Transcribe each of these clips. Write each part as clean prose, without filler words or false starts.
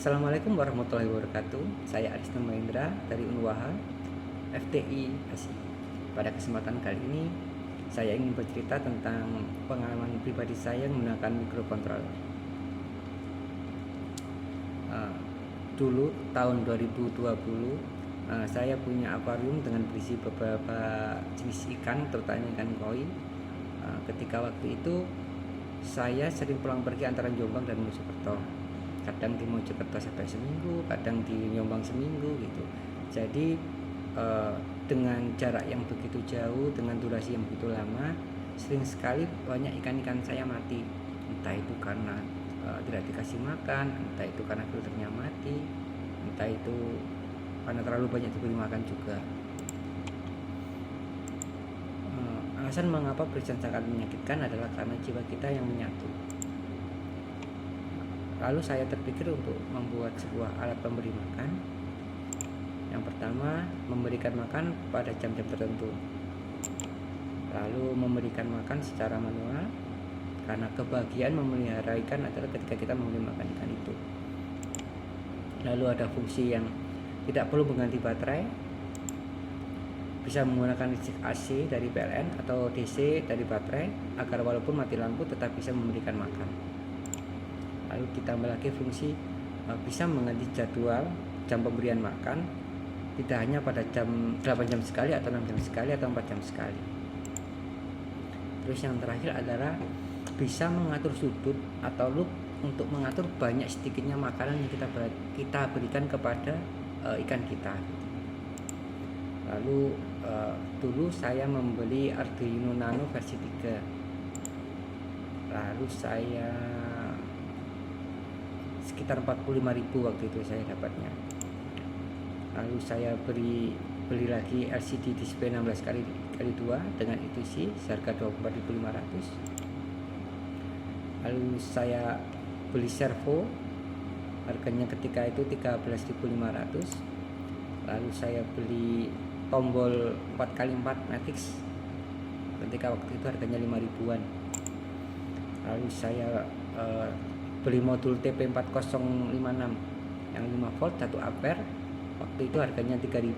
Assalamualaikum warahmatullahi wabarakatuh. Saya Arisna Mahendra dari Unwaha FTI ASI. Pada kesempatan kali ini, saya ingin bercerita tentang pengalaman pribadi saya menggunakan microcontroller. Dulu tahun 2020, saya punya akuarium dengan berisi beberapa jenis ikan, terutama ikan koi. Ketika waktu itu, saya sering pulang pergi antara Jombang dan Mojokerto. Kadang di Mojokerto sampai seminggu, kadang di Jombang seminggu gitu. Jadi dengan jarak yang begitu jauh, dengan durasi yang begitu lama, sering sekali banyak ikan-ikan saya mati. Entah itu karena tidak dikasih makan, entah itu karena filternya mati, entah itu karena terlalu banyak diberi makan juga. Alasan mengapa perizinan sangat menyakitkan adalah karena jiwa kita yang menyatu. Lalu saya terpikir untuk membuat sebuah alat pemberi makan. Yang pertama, memberikan makan pada jam-jam tertentu. Lalu memberikan makan secara manual, karena kebahagiaan memelihara ikan adalah ketika kita memberi makan ikan itu. Lalu ada fungsi yang tidak perlu mengganti baterai, bisa menggunakan listrik AC dari PLN atau DC dari baterai, agar walaupun mati lampu tetap bisa memberikan makan. Lalu ditambah lagi fungsi bisa mengganti jadwal jam pemberian makan, tidak hanya pada jam 8 jam sekali atau 6 jam sekali atau 4 jam sekali. Terus yang terakhir adalah bisa mengatur sudut atau loop untuk mengatur banyak sedikitnya makanan yang kita berikan kepada ikan kita. Lalu dulu saya membeli Arduino Nano versi 3. Lalu saya sekitar 45.000 waktu itu saya dapatnya. Lalu saya beli lagi LCD display 16x2 dengan ITC seharga 24.500. Lalu saya beli servo, harganya ketika itu 13.500. Lalu saya beli tombol 4x4 Matrix, ketika waktu itu harganya 5.000-an. Lalu saya beli modul TP4056 yang 5 volt 1 ampere, waktu itu harganya 3.000.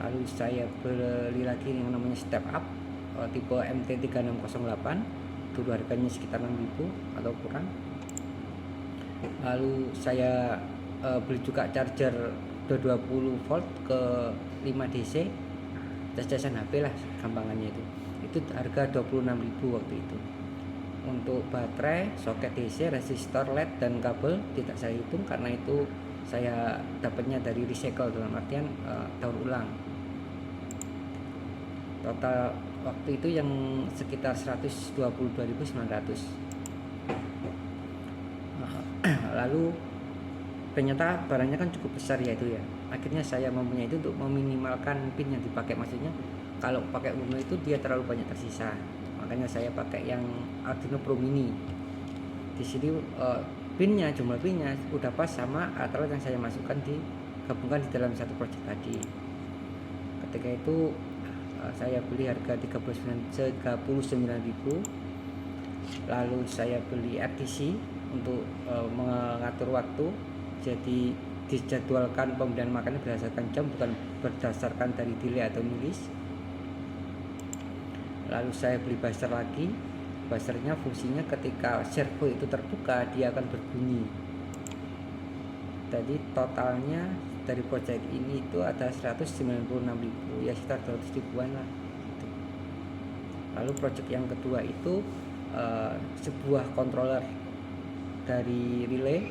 Lalu saya beli lagi yang namanya step up tipe MT3608, dulu harganya sekitar 6.000 atau kurang. Lalu saya beli juga charger 220 volt ke 5 DC, cas-casan HP lah gampangannya itu harga 26.000 waktu itu. Untuk baterai, soket DC, resistor LED dan kabel tidak saya hitung karena itu saya dapatnya dari recycle, dalam artian daur ulang. Total waktu itu yang sekitar 122.900. Lalu ternyata barangnya kan cukup besar ya itu ya. Akhirnya saya mempunyai itu untuk meminimalkan pin yang dipakai, maksudnya kalau pakai Uno itu dia terlalu banyak tersisa. Makanya saya pakai yang Arduino Pro Mini. Di sini jumlah pinnya udah pas sama alat yang saya masukkan gabungkan di dalam satu project tadi. Ketika itu saya beli harga 39.000. Lalu saya beli RTC untuk mengatur waktu. Jadi dijadwalkan pemberian makannya berdasarkan jam, bukan berdasarkan dari delay atau nulis. Lalu saya beli buzzer lagi. Buzzernya fungsinya ketika servo itu terbuka dia akan berbunyi. Jadi totalnya dari project ini itu ada 196.000, ya sekitar 200.000-an lah. Lalu project yang kedua itu sebuah controller dari relay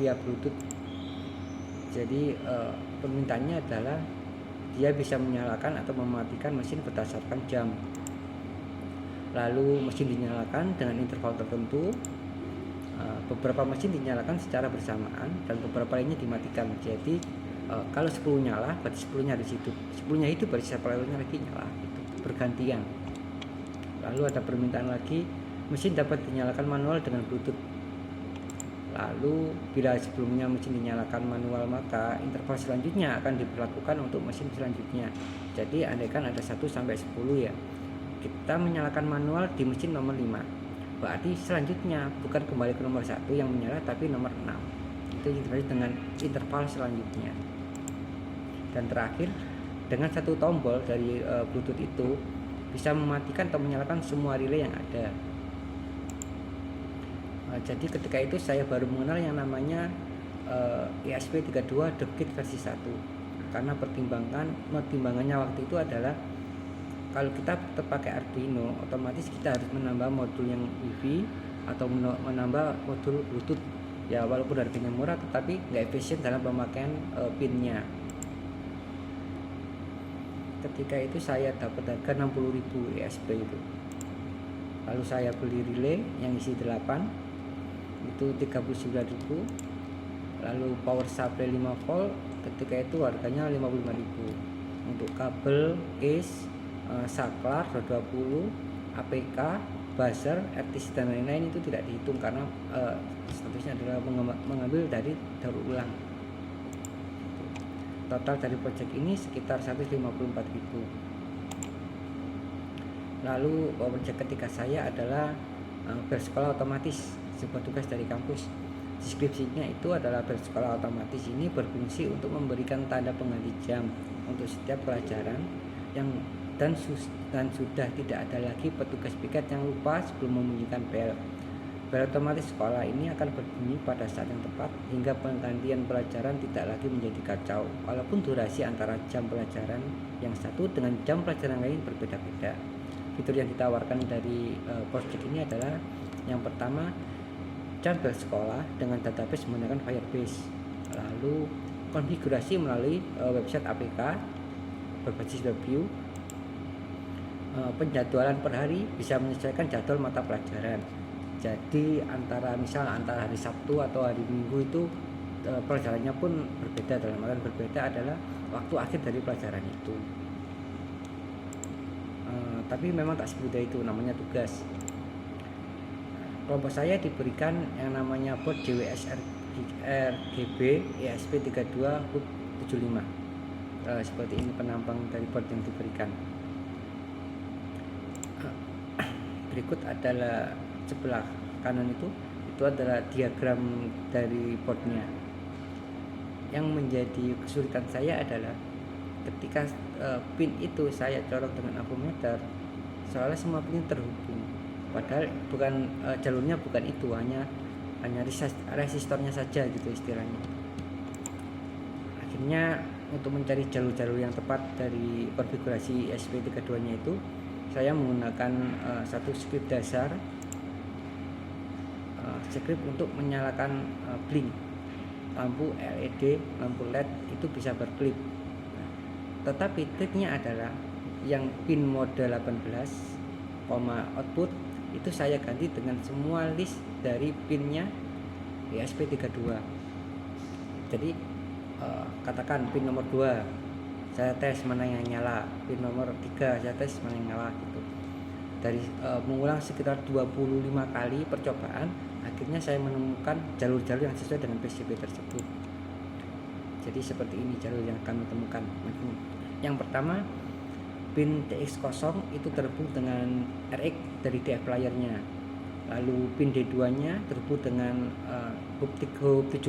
via Bluetooth. Jadi permintaannya adalah dia bisa menyalakan atau mematikan mesin berdasarkan jam. Lalu mesin dinyalakan dengan interval tertentu. Beberapa mesin dinyalakan secara bersamaan dan beberapa lainnya dimatikan. Jadi kalau 10 nyala berarti 10-nya harus hidup, 10-nya hidup berarti lainnya lagi nyala, gitu, bergantian. Lalu ada permintaan lagi, mesin dapat dinyalakan manual dengan Bluetooth. Lalu bila sebelumnya mesin dinyalakan manual, maka interval selanjutnya akan diberlakukan untuk mesin selanjutnya. Jadi andaikan ada 1 sampai 10 ya, kita menyalakan manual di mesin nomor 5, berarti selanjutnya bukan kembali ke nomor 1 yang menyala tapi nomor 6. itu diintegrasi dengan interval selanjutnya. Dan terakhir, dengan satu tombol dari Bluetooth itu bisa mematikan atau menyalakan semua relay yang ada. Jadi ketika itu saya baru mengenal yang namanya ESP32 DevKit versi 1, karena pertimbangannya waktu itu adalah kalau kita tetap pakai Arduino, otomatis kita harus menambah modul yang Wi-Fi atau menambah modul Bluetooth ya, walaupun harganya murah tetapi nggak efisien dalam pemakaian pinnya. Ketika itu saya dapat harga 60.000 ESP itu. Lalu saya beli relay yang isi 8 itu 39.000. Lalu power supply 5 volt ketika itu harganya 55.000. Untuk kabel, case, saklar, roda 20, APK, buzzer, RTC dan lain-lain itu tidak dihitung karena statusnya adalah mengambil dari daur ulang. Total dari project ini sekitar 154.000. Lalu project ketiga saya adalah bersekolah otomatis, sebuah tugas dari kampus. Deskripsinya itu adalah bersekolah otomatis ini berfungsi untuk memberikan tanda pengganti jam untuk setiap pelajaran dan sudah tidak ada lagi petugas piket yang lupa sebelum membunyikan bel. Bel otomatis sekolah ini akan berbunyi pada saat yang tepat hingga penggantian pelajaran tidak lagi menjadi kacau, walaupun durasi antara jam pelajaran yang satu dengan jam pelajaran lain berbeda-beda. Fitur yang ditawarkan dari project ini adalah yang pertama, jam bersekolah dengan database menggunakan Firebase, lalu konfigurasi melalui website APK berbasis WebView, penjadwalan per hari bisa menyesuaikan jadwal mata pelajaran. Jadi antara hari Sabtu atau hari Minggu itu pelajarannya pun berbeda. Dalam artian berbeda adalah waktu akhir dari pelajaran itu. Tapi memang tak semudah itu, namanya tugas. Kelompok saya diberikan yang namanya board JWS RGB ESP32 hub 75. Seperti ini penampang dari board yang diberikan. Berikut adalah sebelah kanan itu adalah diagram dari boardnya. Yang menjadi kesulitan saya adalah ketika pin itu saya colok dengan ampermeter, soalnya semua pin terhubung, padahal bukan jalurnya bukan itu, hanya resistornya saja gitu istilahnya. Akhirnya untuk mencari jalur-jalur yang tepat dari konfigurasi ESP32 nya itu, saya menggunakan satu script dasar, script untuk menyalakan blink lampu LED, lampu LED itu bisa berklip. Tetapi triknya adalah yang pin mode 18, output itu saya ganti dengan semua list dari pinnya ESP32. Jadi katakan pin nomor 2 saya tes mana yang nyala, pin nomor 3 saya tes mana yang nyala gitu. Dari mengulang sekitar 25 kali percobaan, akhirnya saya menemukan jalur-jalur yang sesuai dengan PCB tersebut. Jadi seperti ini jalur yang kami temukan. Yang pertama, pin TX0 itu terhubung dengan RX dari DF player-nya. Lalu pin D2-nya terhubung dengan hub 75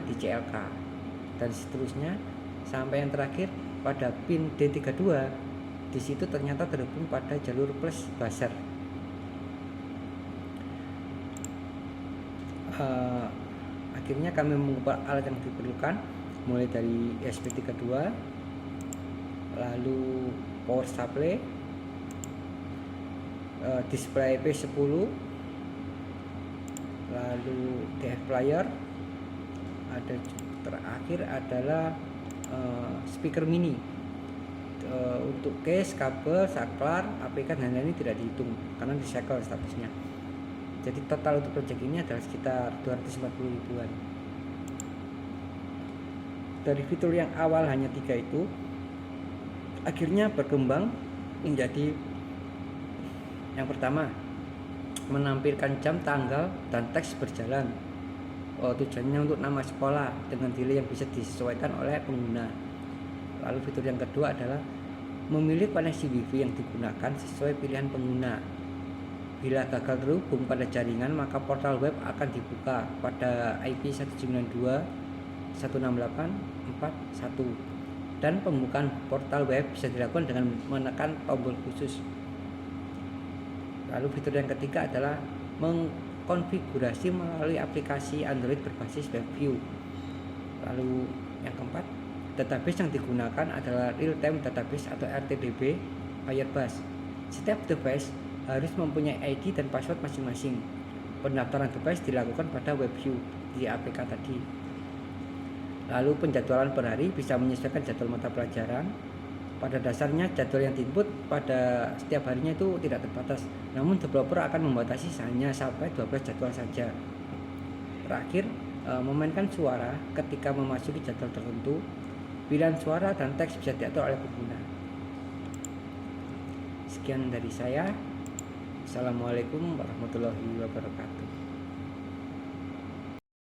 di CLK. Dan seterusnya sampai yang terakhir pada pin D32. Di situ ternyata terhubung pada jalur plus buzzer. Akhirnya kami mengumpulkan alat yang diperlukan, mulai dari ESP32, lalu power supply, display P10, lalu DF player, ada terakhir adalah speaker mini. Untuk case, kabel, saklar, APK dan lain-lain tidak dihitung karena recycle statusnya. Jadi total untuk project ini adalah sekitar 240 ribuan. Dari fitur yang awal hanya 3 itu akhirnya berkembang menjadi yang pertama, menampilkan jam, tanggal, dan teks berjalan. Tujuannya untuk nama sekolah dengan delay yang bisa disesuaikan oleh pengguna. Lalu fitur yang kedua adalah memilih koneksi WiFi yang digunakan sesuai pilihan pengguna. Bila gagal terhubung pada jaringan, maka portal web akan dibuka pada IP 192 16841. Dan pembukaan portal web bisa dilakukan dengan menekan tombol khusus. Lalu fitur yang ketiga adalah mengkonfigurasi melalui aplikasi Android berbasis WebView. Lalu yang keempat, database yang digunakan adalah real-time database atau RTDB Firebase. Setiap device harus mempunyai ID dan password masing-masing. Pendaftaran device dilakukan pada WebView di APK tadi. Lalu penjadwalan per hari bisa menyesuaikan jadwal mata pelajaran. Pada dasarnya jadwal yang diinput pada setiap harinya itu tidak terbatas, namun developer akan membatasi hanya sampai 12 jadwal saja. Terakhir, memainkan suara ketika memasuki jadwal tertentu. Pilihan suara dan teks bisa diatur oleh pengguna. Sekian dari saya. Assalamualaikum warahmatullahi wabarakatuh.